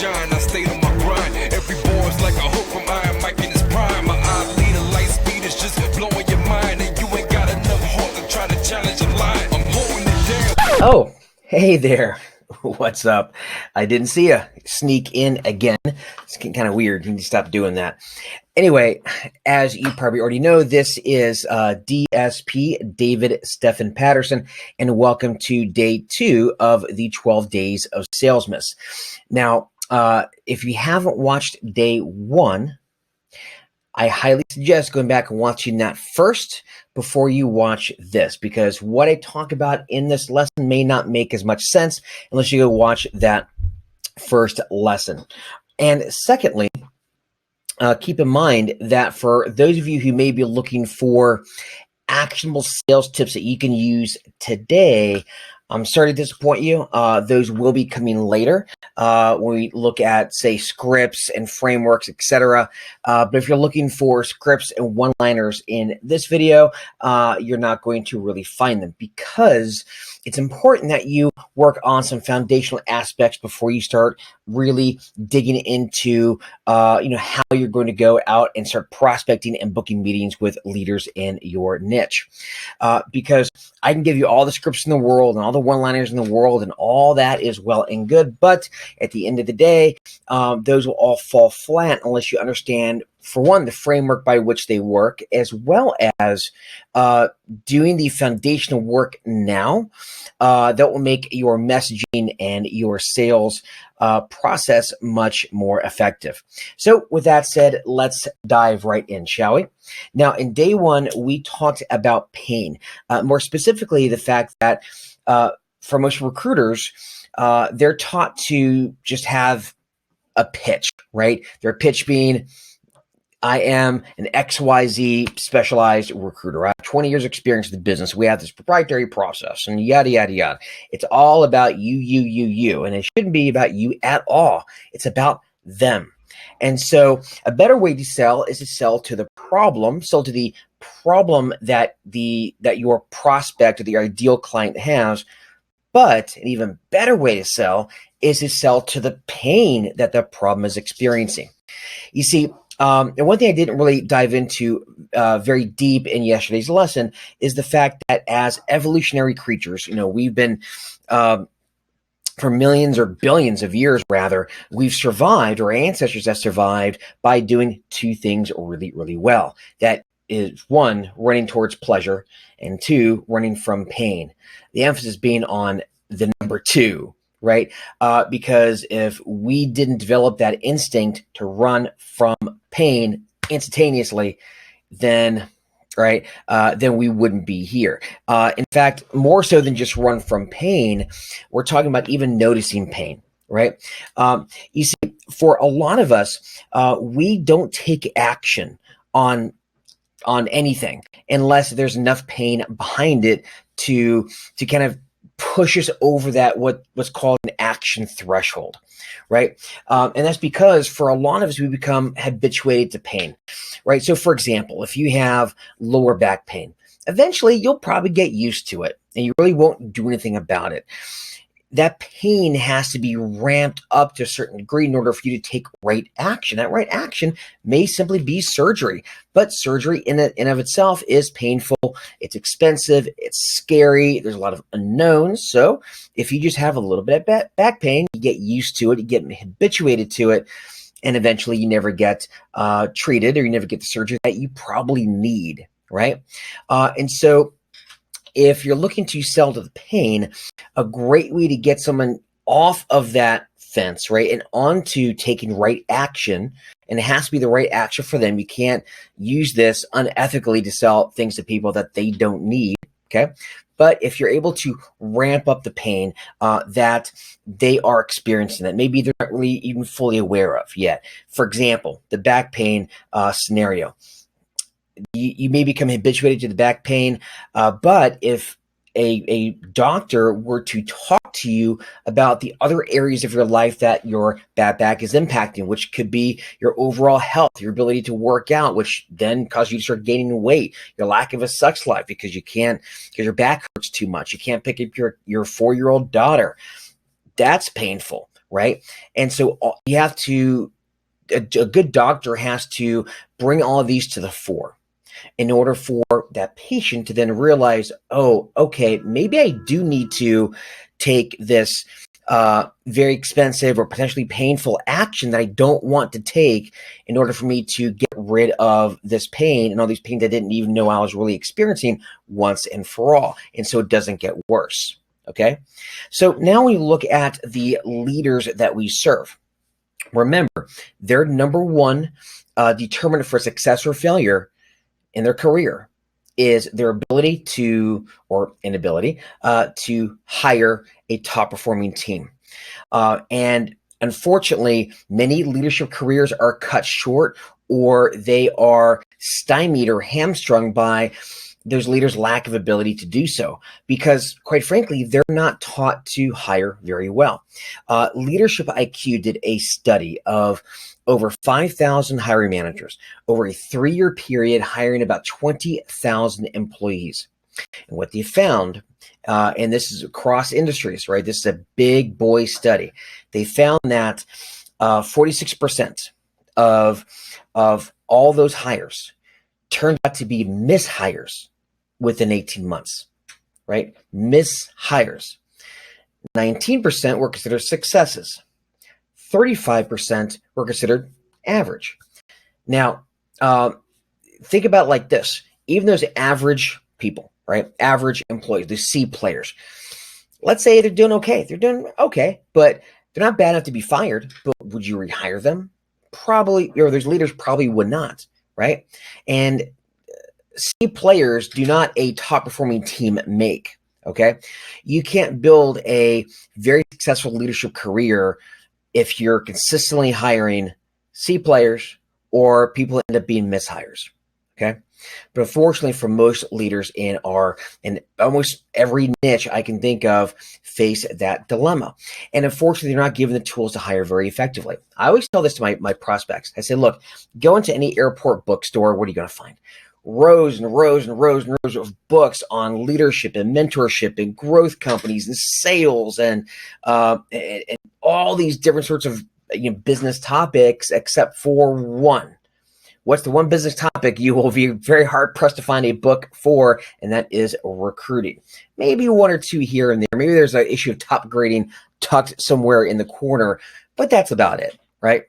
shine. I stayed on my grind. Every boy's like a hook from Iron Mike in his prime. My eye lead a light speed is just blowing your mind, and you ain't got enough heart to try to challenge a line. I'm holding it down. Oh, hey there. What's up? I didn't see you sneak in again. It's kind of weird. You need to stop doing that. Anyway, as you probably already know, this is DSP, David Stephen Patterson, and welcome to day 2 of the 12 Days of Salesmas. Now, if you haven't watched day 1, I highly suggest going back and watching that first before you watch this, because what I talk about in this lesson may not make as much sense unless you go watch that first lesson. And secondly, keep in mind that for those of you who may be looking for actionable sales tips that you can use today, I'm sorry to disappoint you. Those will be coming later when we look at, say, scripts and frameworks, etc. But if you're looking for scripts and one-liners in this video, you're not going to really find them, because it's important that you work on some foundational aspects before you start really digging into how you're going to go out and start prospecting and booking meetings with leaders in your niche. Because I can give you all the scripts in the world and all the one-liners in the world, and all that is well and good, but at the end of the day, those will all fall flat unless you understand, for one, the framework by which they work, as well as doing the foundational work now that will make your messaging and your sales process much more effective. So with that said, let's dive right in, shall we? Now, in day 1, we talked about pain, more specifically the fact that for most recruiters, they're taught to just have a pitch, right? Their pitch being, I am an XYZ specialized recruiter. I have 20 years experience in the business. We have this proprietary process and yada, yada, yada. It's all about you. And it shouldn't be about you at all. It's about them. And so a better way to sell is to sell to the problem, that your prospect or the ideal client has. But an even better way to sell is to sell to the pain that the problem is experiencing. You see, and one thing I didn't really dive into very deep in yesterday's lesson is the fact that as evolutionary creatures, we've been, for millions or billions of years, rather, we've survived, or our ancestors have survived, by doing 2 things really, really well. That is, 1, running towards pleasure, and 2, running from pain. The emphasis being on the number 2. Right? Because if we didn't develop that instinct to run from pain instantaneously, then we wouldn't be here. In fact, more so than just run from pain, we're talking about even noticing pain, right? You see, for a lot of us, we don't take action on anything unless there's enough pain behind it to kind of push us over that what's called an action threshold, right? And that's because for a lot of us, we become habituated to pain, right? So for example, if you have lower back pain, eventually you'll probably get used to it and you really won't do anything about it. That pain has to be ramped up to a certain degree in order for you to take right action. That right action may simply be surgery, but surgery in and of itself is painful. It's expensive. It's scary. There's a lot of unknowns. So if you just have a little bit of back pain, you get used to it, you get habituated to it, and eventually you never get treated, or you never get the surgery that you probably need, right? And so if you're looking to sell to the pain, a great way to get someone off of that fence, right, and onto taking right action, and it has to be the right action for them. You can't use this unethically to sell things to people that they don't need, okay? But if you're able to ramp up the pain that they are experiencing, that maybe they're not really even fully aware of yet. For example, the back pain scenario. You may become habituated to the back pain, but if a doctor were to talk to you about the other areas of your life that your bad back is impacting, which could be your overall health, your ability to work out, which then causes you to start gaining weight, your lack of a sex life because your back hurts too much, you can't pick up your 4-year-old daughter. That's painful, right? And so you have to, a good doctor has to bring all of these to the fore in order for that patient to then realize, oh, okay, maybe I do need to take this very expensive or potentially painful action that I don't want to take in order for me to get rid of this pain and all these pains I didn't even know I was really experiencing once and for all. And so it doesn't get worse. Okay. So now we look at the leaders that we serve. Remember, their number one determinant for success or failure in their career is their ability to, or inability, to hire a top performing team. And unfortunately, many leadership careers are cut short or they are stymied or hamstrung by those leaders' lack of ability to do so because, quite frankly, they're not taught to hire very well. Leadership IQ did a study of over 5,000 hiring managers over a 3-year period, hiring about 20,000 employees. And what they found, and this is across industries, right? This is a big boy study. They found that 46% of all those hires turned out to be mishires within 18 months, right? Mishires. 19% were considered successes. 35% were considered average. Now, think about it like this. Even those average people, right? Average employees, the C players. Let's say they're doing okay. They're doing okay, but they're not bad enough to be fired. But would you rehire them? Probably, or those leaders probably would not, right? And C players do not a top performing team make, okay? You can't build a very successful leadership career if you're consistently hiring C players or people end up being mishires, okay? But unfortunately, for most leaders in almost every niche I can think of face that dilemma. And unfortunately, they're not given the tools to hire very effectively. I always tell this to my prospects. I say, look, go into any airport bookstore. What are you going to find? Rows and rows and rows and rows of books on leadership and mentorship and growth companies and sales and all these different sorts of business topics, except for one. What's the one business topic you will be very hard pressed to find a book for? And that is recruiting. Maybe one or two here and there. Maybe there's an issue of top grading tucked somewhere in the corner, but that's about it, right?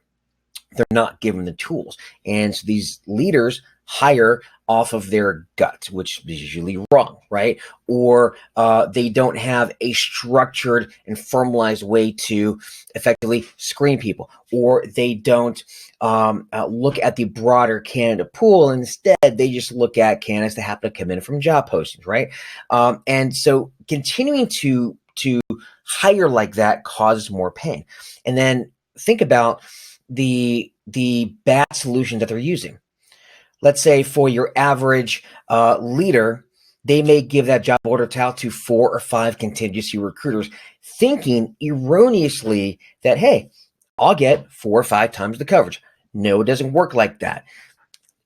They're not given the tools. And so these leaders hire off of their gut, which is usually wrong, right? Or they don't have a structured and formalized way to effectively screen people, or they don't look at the broader candidate pool. Instead, they just look at candidates that happen to come in from job postings, right? And so continuing to hire like that causes more pain. And then think about the bad solution that they're using. Let's say for your average leader, they may give that job order out to 4 or 5 contingency recruiters, thinking erroneously that, hey, I'll get 4 or 5 times the coverage. No, it doesn't work like that.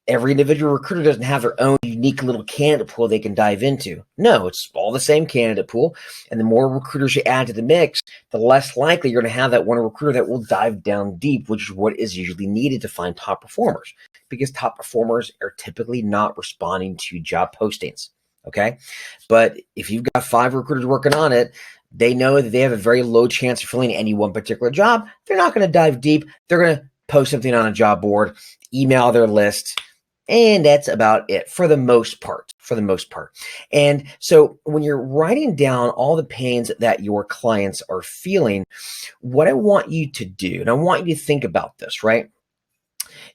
Every individual recruiter doesn't have their own unique little candidate pool they can dive into. No, it's all the same candidate pool. And the more recruiters you add to the mix, the less likely you're going to have that one recruiter that will dive down deep, which is what is usually needed to find top performers, because top performers are typically not responding to job postings. Okay. But if you've got 5 recruiters working on it, they know that they have a very low chance of filling any one particular job. They're not going to dive deep. They're going to post something on a job board, email their list, and that's about it for the most part. And so when you're writing down all the pains that your clients are feeling, what I want you to do, and I want you to think about this, right?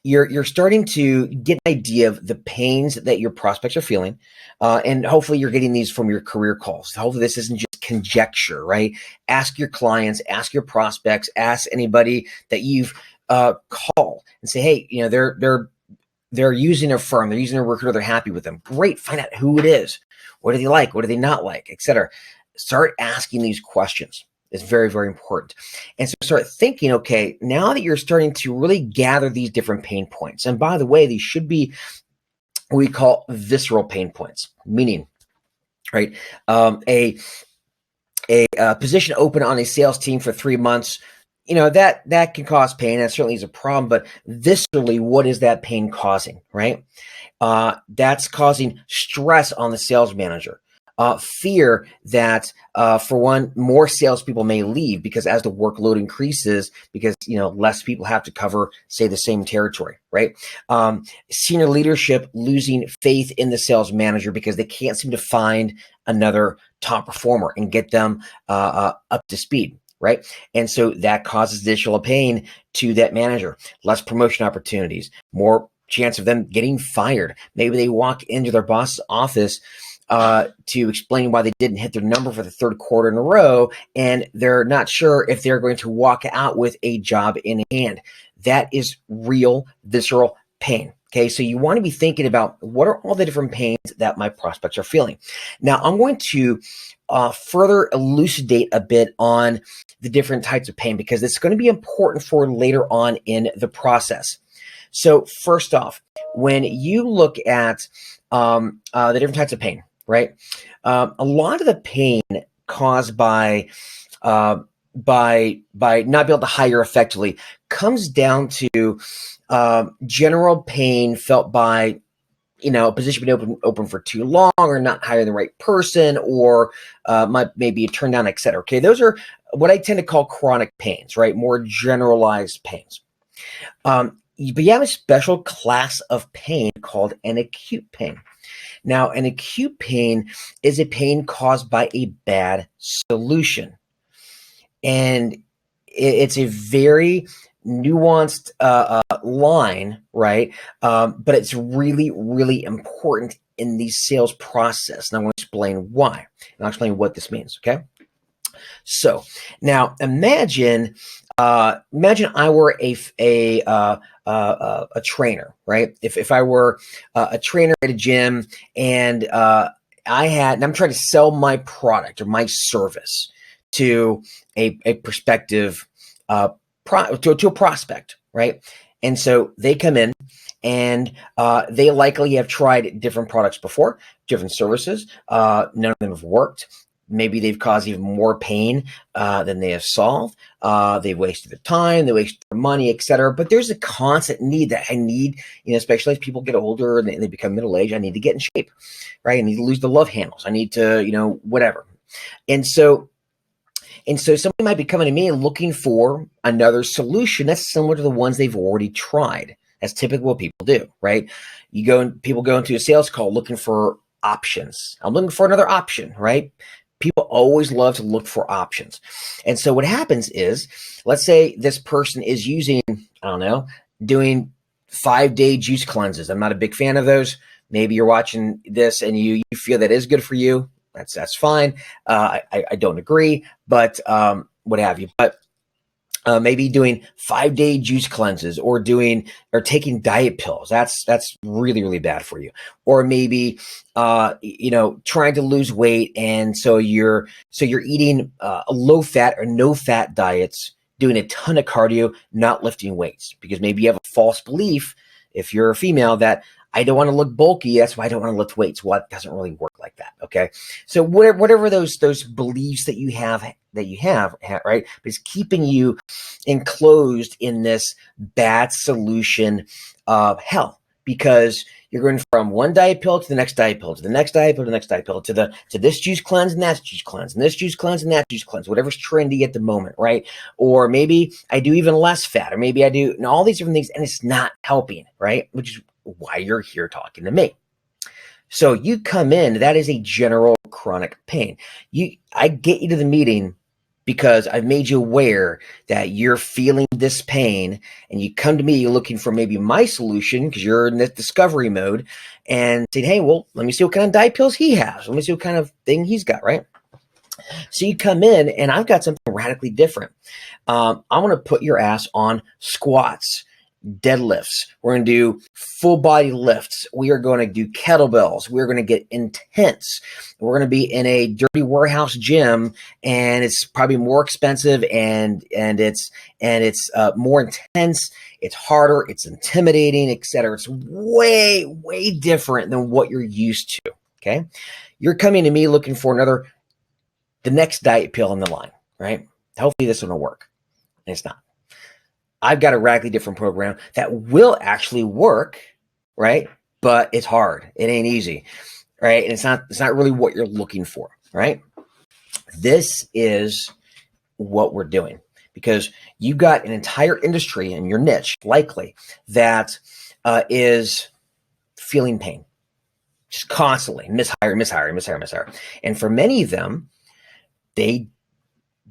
You're starting to get an idea of the pains that your prospects are feeling. And hopefully you're getting these from your career calls. Hopefully this isn't just conjecture, right? Ask your clients, ask your prospects, ask anybody that you've called and say, hey, they're using a firm, they're using a recruiter, they're happy with them. Great, find out who it is. What do they like? What do they not like, etc. Start asking these questions. It's very, very important. And so start thinking, okay, now that you're starting to really gather these different pain points, and by the way, these should be what we call visceral pain points, meaning, right, a position open on a sales team for 3 months, that can cause pain. That certainly is a problem. But viscerally, what is that pain causing, right? That's causing stress on the sales manager. Fear that, for one, more salespeople may leave because as the workload increases, because less people have to cover, say, the same territory, right? Senior leadership losing faith in the sales manager because they can't seem to find another top performer and get them up to speed, right? And so that causes additional pain to that manager. Less promotion opportunities, more chance of them getting fired. Maybe they walk into their boss's office to explain why they didn't hit their number for the third quarter in a row, and they're not sure if they're going to walk out with a job in hand. That is real visceral pain. Okay, so you want to be thinking about what are all the different pains that my prospects are feeling. Now, I'm going to further elucidate a bit on the different types of pain because it's going to be important for later on in the process. So first off, when you look at the different types of pain, right? A lot of the pain caused by not being able to hire effectively comes down to general pain felt by a position being open for too long, or not hiring the right person, or maybe a turn down, et cetera. Okay, those are what I tend to call chronic pains, right? More generalized pains. But you have a special class of pain called an acute pain. Now, an acute pain is a pain caused by a bad solution. And it's a very nuanced line, right? But it's really, really important in the sales process. And I'm going to explain why. And I'll explain what this means, okay? So now imagine I were a trainer, right? If I were a trainer at a gym and I'm trying to sell my product or my service to a prospective to a prospect, right? And so they come in and they likely have tried different products before, different services. None of them have worked. Maybe they've caused even more pain than they have solved. They've wasted their time, they wasted their money, etc. But there's a constant need that I need, especially as people get older and they become middle-aged, I need to get in shape, right? I need to lose the love handles. I need to, whatever. And so somebody might be coming to me looking for another solution that's similar to the ones they've already tried. That's typically what people do, right? People go into a sales call looking for options. I'm looking for another option, right? People always love to look for options. And so what happens is, let's say this person is doing 5-day juice cleanses. I'm not a big fan of those. Maybe you're watching this and you feel that is good for you. That's fine. I don't agree, but what have you. But maybe doing 5-day juice cleanses or taking diet pills. That's really, really bad for you. Or maybe, trying to lose weight. And so you're eating low fat or no fat diets, doing a ton of cardio, not lifting weights, because maybe you have a false belief, if you're a female, that I don't want to look bulky. That's why I don't want to lift weights. Well, it doesn't really work like that. Okay. So whatever those beliefs that you have, right, is keeping you enclosed in this bad solution of hell, because you're going from one diet pill to the next diet pill, to the next diet pill, to the next diet pill, to this juice cleanse and that juice cleanse, and this juice cleanse and that juice cleanse, whatever's trendy at the moment, right? Or maybe I do even less fat, or maybe I do all these different things, and it's not helping, right? Which is why you're here talking to me. So you come in, that is a general chronic pain. I get you to the meeting because I've made you aware that you're feeling this pain, and you come to me looking for maybe my solution because you're in this discovery mode, and saying, hey, well, let me see what kind of diet pills he has. Let me see what kind of thing he's got, right? So you come in, and I've got something radically different. I want to put your ass on squats, deadlifts. We're going to do full body lifts. We are going to do kettlebells. We're going to get intense. We're going to be in a dirty warehouse gym, and it's probably more expensive, and it's more intense. It's harder. It's intimidating, etc. It's way, way different than what you're used to. Okay. You're coming to me looking for the next diet pill in the line, right? Hopefully this one will work. And it's not. I've got a radically different program that will actually work, right? But it's hard. It ain't easy, right? And it's not really what you're looking for, right? This is what we're doing because you've got an entire industry in your niche, likely, that is feeling pain just constantly, mishire. And for many of them, they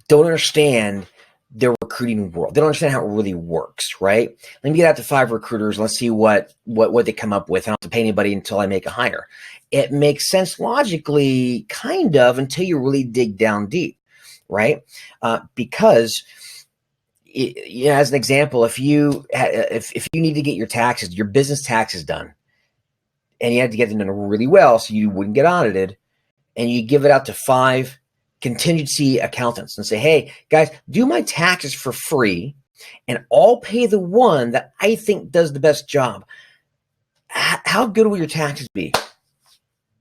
don't understand their recruiting world. They don't understand how it really works, right? Let me get out to 5 recruiters. Let's see what they come up with. I don't have to pay anybody until I make a hire. It makes sense logically, kind of, until you really dig down deep, right? Because as an example, if you need to get your business taxes done, and you had to get them done really well so you wouldn't get audited, and you give it out to 5 contingency accountants and say, hey, guys, do my taxes for free, and I'll pay the one that I think does the best job. How good will your taxes be?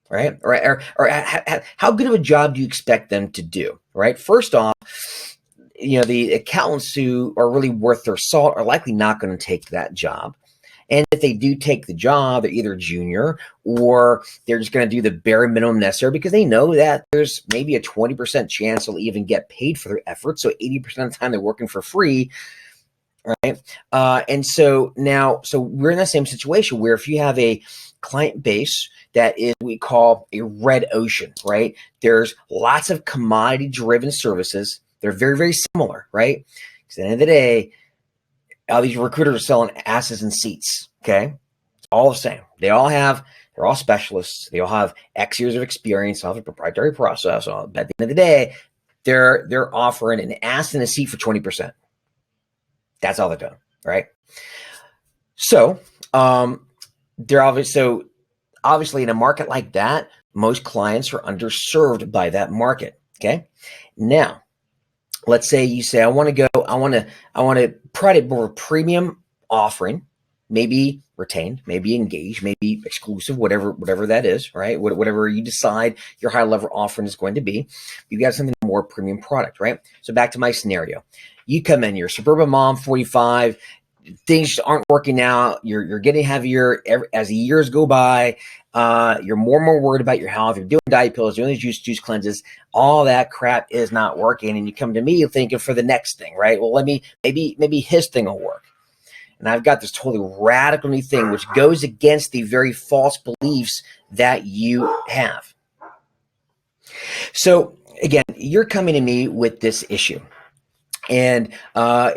Right? Or how good of a job do you expect them to do? Right? First off, the accountants who are really worth their salt are likely not going to take that job. And if they do take the job, they're either junior or they're just going to do the bare minimum necessary because they know that there's maybe a 20% chance they'll even get paid for their efforts. So 80% of the time they're working for free, right? And so now, we're in the same situation where if you have a client base that is what we call a red ocean, right? There's lots of commodity-driven services. They're very, very similar, right? Because at the end of the day, all these recruiters are selling asses and seats, okay? It's all the same. They're all specialists. They all have X years of experience, all have a proprietary process. But at the end of the day, they're offering an ass and a seat for 20%. That's all they're doing, right? So they're obviously in a market like that, most clients are underserved by that market, okay? Now, let's say you say, I want to provide more premium offering, maybe retained, maybe engaged, maybe exclusive, whatever that is, right? Whatever you decide your high level offering is going to be, you got something more premium product, right? So back to my scenario, you come in, you're a suburban mom, 45, things aren't working out. You're getting heavier as the years go by. You're more and more worried about your health. You're doing diet pills, doing these juice cleanses. All that crap is not working. And you come to me thinking for the next thing, right? Well, maybe his thing will work. And I've got this totally radical new thing, which goes against the very false beliefs that you have. So again, you're coming to me with this issue. And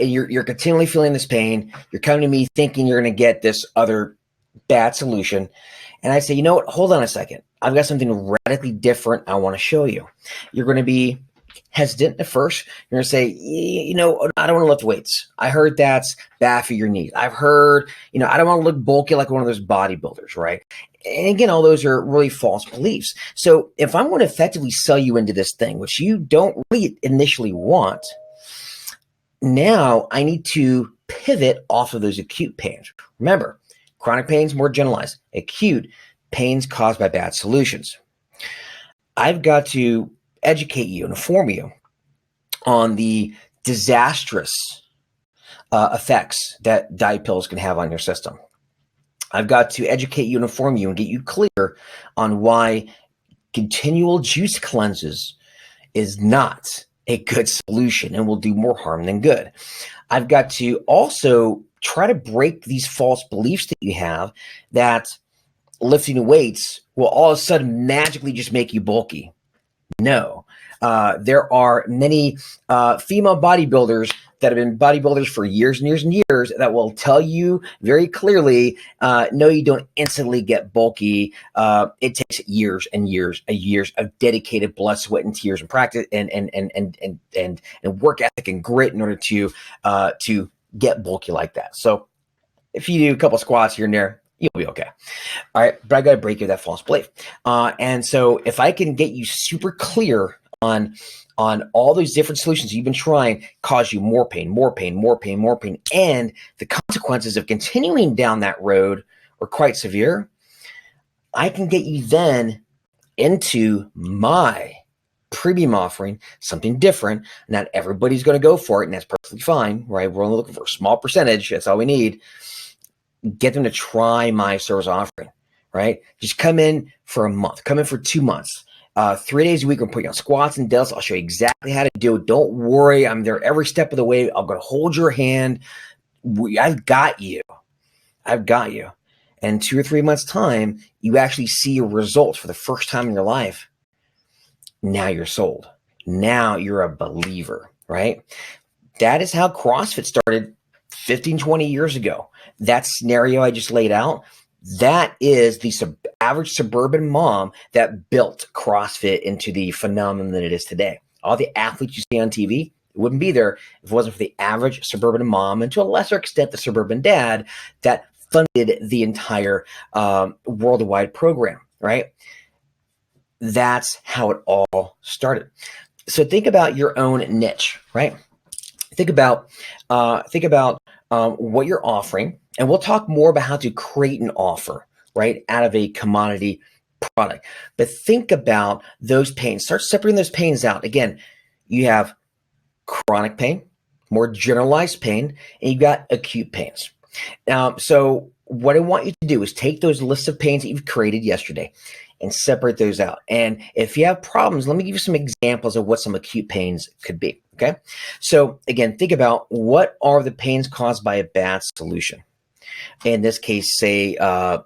you're continually feeling this pain. You're coming to me thinking you're going to get this other bad solution. And I say, you know what? Hold on a second. I've got something radically different I want to show you. You're going to be hesitant at first. You're going to say, I don't want to lift weights. I heard that's bad for your knees. I've heard, I don't want to look bulky like one of those bodybuilders, right? And again, all those are really false beliefs. So if I'm going to effectively sell you into this thing, which you don't really initially want, now I need to pivot off of those acute pains. Remember, chronic pains more generalized. Acute pains caused by bad solutions. I've got to educate you and inform you on the disastrous effects that diet pills can have on your system. I've got to educate you and inform you and get you clear on why continual juice cleanses is not a good solution and will do more harm than good. I've got to also try to break these false beliefs that you have that lifting weights will all of a sudden magically just make you bulky. No. There are many female bodybuilders that have been bodybuilders for years and years and years that will tell you very clearly, no, you don't instantly get bulky. It takes years and years of dedicated blood, sweat, and tears and practice and work ethic and grit in order to get bulky like that. So if you do a couple squats here and there, you'll be okay. All right, but I got to break you that false belief. And so if I can get you super clear on all those different solutions you've been trying cause you more pain, and the consequences of continuing down that road are quite severe, I can get you then into my premium offering, something different. Not everybody's going to go for it, and that's perfectly fine, right? We're only looking for a small percentage. That's all we need. Get them to try my service offering, right? Just come in for a month, come in for 2 months. 3 days a week, I'm putting you on squats and delts. I'll show you exactly how to do it. Don't worry. I'm there every step of the way. I'm going to hold your hand. I've got you. I've got you. And 2 or 3 months time, you actually see your results for the first time in your life. Now you're sold. Now you're a believer, right? That is how CrossFit started 15, 20 years ago. That scenario I just laid out, that is the average suburban mom that built CrossFit into the phenomenon that it is today. All the athletes you see on TV, it wouldn't be there if it wasn't for the average suburban mom, and to a lesser extent, the suburban dad that funded the entire worldwide program, right? That's how it all started. So think about your own niche, right? Think about what you're offering, and we'll talk more about how to create an offer, right, out of a commodity product. But think about those pains. Start separating those pains out. Again, you have chronic pain, more generalized pain, and you've got acute pains. So what I want you to do is take those lists of pains that you've created yesterday and separate those out. And if you have problems, let me give you some examples of what some acute pains could be. Okay. So again, think about what are the pains caused by a bad solution. In this case, say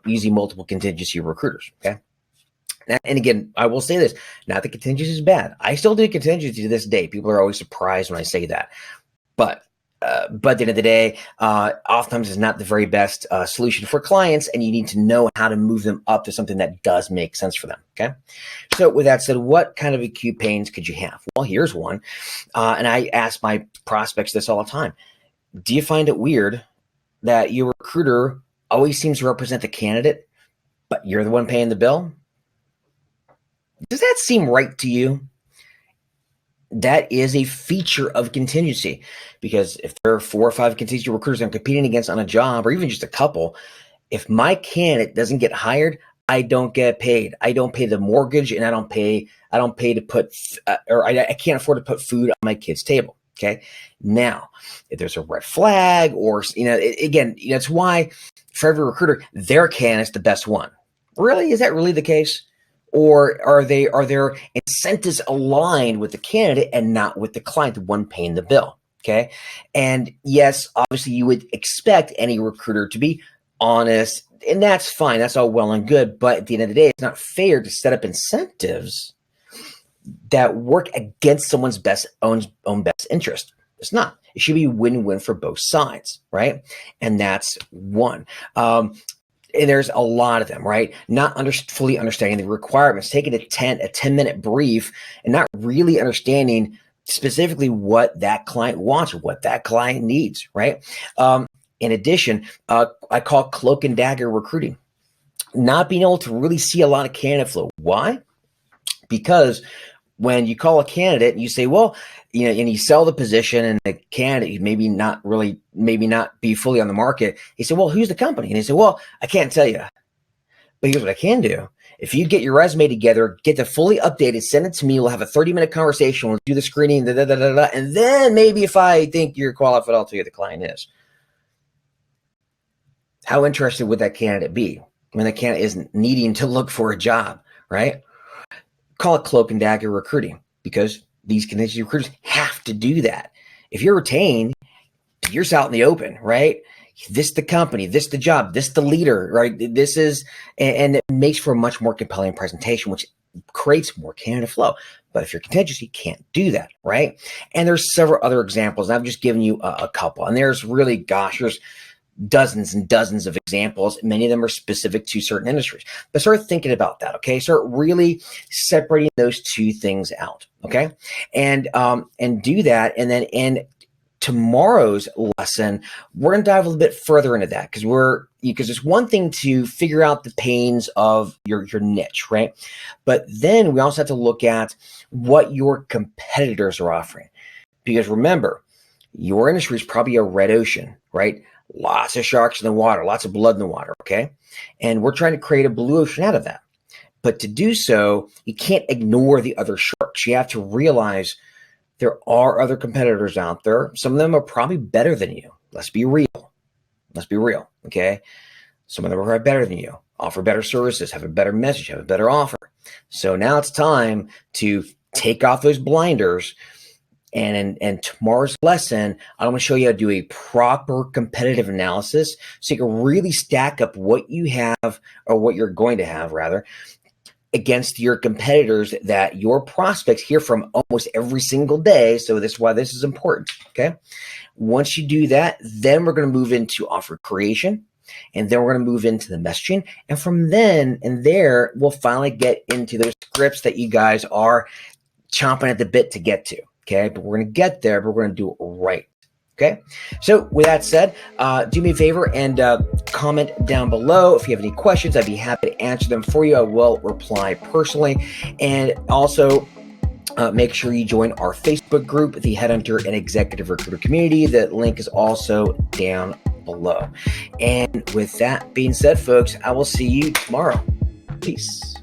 using multiple contingency recruiters. Okay. And again, I will say this, not that contingency is bad. I still do contingency to this day. People are always surprised when I say that. But at the end of the day, oftentimes it's not the very best solution for clients, and you need to know how to move them up to something that does make sense for them, okay? So with that said, what kind of acute pains could you have? Well, here's one, and I ask my prospects this all the time. Do you find it weird that your recruiter always seems to represent the candidate, but you're the one paying the bill? Does that seem right to you? That is a feature of contingency, because if there are 4 or 5 contingency recruiters I'm competing against on a job, or even just a couple, if my candidate doesn't get hired, I don't get paid. I don't pay the mortgage, and I don't pay to put, I can't afford to put food on my kid's table. Okay. Now, if there's a red flag, or, it's why for every recruiter, their candidate's the best one. Really? Is that really the case? Or are their incentives aligned with the candidate and not with the client, the one paying the bill? Okay. And yes, obviously you would expect any recruiter to be honest, and that's fine. That's all well and good. But at the end of the day, it's not fair to set up incentives that work against someone's own best interest. It's not. It should be win-win for both sides, right? And that's one. And there's a lot of them, right? Not fully understanding the requirements, taking a 10-minute brief and not really understanding specifically what that client wants or what that client needs, right? In addition, I call cloak and dagger recruiting. Not being able to really see a lot of candidate flow. Why? Because when you call a candidate and you say, well, and you sell the position, and the candidate maybe not be fully on the market. He said, well, who's the company? And he said, well, I can't tell you, but here's what I can do. If you get your resume together, get it fully updated, send it to me. We'll have a 30-minute conversation. We'll do the screening, and then maybe if I think you're qualified, I'll tell you who the client is. How interested would that candidate be when the candidate isn't needing to look for a job, right? Call it cloak and dagger recruiting, because these contingency recruiters have to do that. If you're retained, you're out in the open, right? This the company, this the job, this the leader, right? This is, and it makes for a much more compelling presentation, which creates more candidate flow. But if you're contingency, you can't do that, right? And there's several other examples. I've just given you a couple, and there's really, there's dozens and dozens of examples. Many of them are specific to certain industries. But start thinking about that, okay? Start really separating those two things out, okay? And do that. And then in tomorrow's lesson, we're going to dive a little bit further into that, because it's one thing to figure out the pains of your niche, right? But then we also have to look at what your competitors are offering. Because remember, your industry is probably a red ocean, right? Lots of sharks in the water, lots of blood in the water, okay? And we're trying to create a blue ocean out of that. But to do so, you can't ignore the other sharks. You have to realize there are other competitors out there. Some of them are probably better than you. Let's be real. Let's be real, okay? Some of them are better than you, offer better services, have a better message, have a better offer. So now it's time to take off those blinders. And in tomorrow's lesson, I want to show you how to do a proper competitive analysis so you can really stack up what you have, or what you're going to have rather, against your competitors that your prospects hear from almost every single day. So this is why this is important, okay? Once you do that, then we're going to move into offer creation, and then we're going to move into the messaging. And from then and there, we'll finally get into those scripts that you guys are chomping at the bit to get to, okay? But we're going to get there, but we're going to do it right. Okay, so with that said, do me a favor and comment down below if you have any questions. I'd be happy to answer them for you. I will reply personally. And also make sure you join our Facebook group, the Headhunter and Executive Recruiter Community. The link is also down below. And with that being said, folks, I will see you tomorrow. Peace.